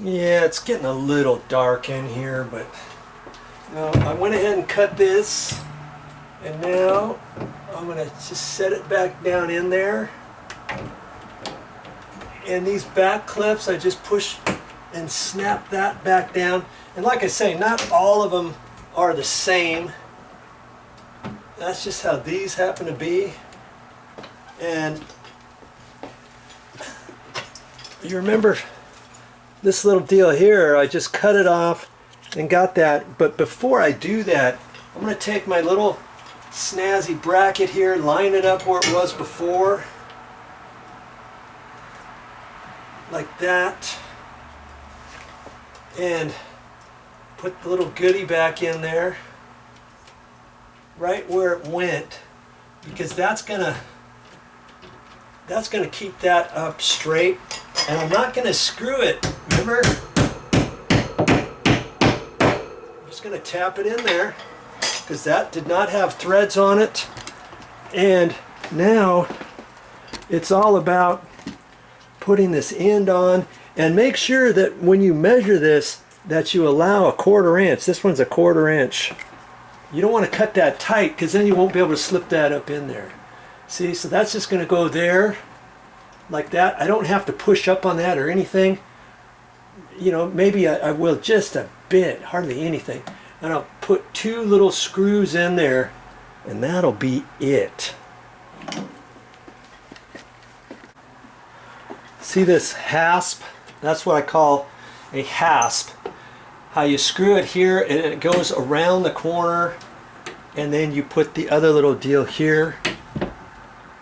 Yeah, it's getting a little dark in here, but I went ahead and cut this, and now I'm going to just set it back down in there. And these back clips, I just push and snap that back down. And like I say, not all of them are the same. That's just how these happen to be. And you remember this little deal here, I just cut it off and got that. But before I do that, I'm going to take my little snazzy bracket here, line it up where it was before, like that, and put the little goodie back in there right where it went, because that's gonna keep that up straight. And I'm not gonna screw it, remember? I'm just gonna tap it in there because that did not have threads on it. And now it's all about putting this end on, and make sure that when you measure this that you allow a 1/4 inch. This one's a 1/4 inch. You don't want to cut that tight because then you won't be able to slip that up in there. See, so that's just going to go there like that. I don't have to push up on that or anything. You know, maybe I will just a bit, hardly anything. And I'll put 2 little screws in there, and that'll be it. See this hasp? That's what I call a hasp. How you screw it here and it goes around the corner, and then you put the other little deal here,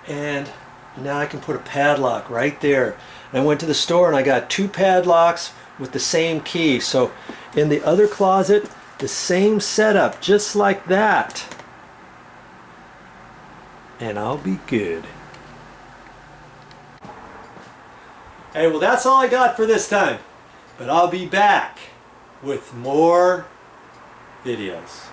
and now I can put a padlock right there. I went to the store and I got 2 padlocks with the same key. So in the other closet, the same setup, just like that, and I'll be good. Hey, well, that's all I got for this time, but I'll be back with more videos.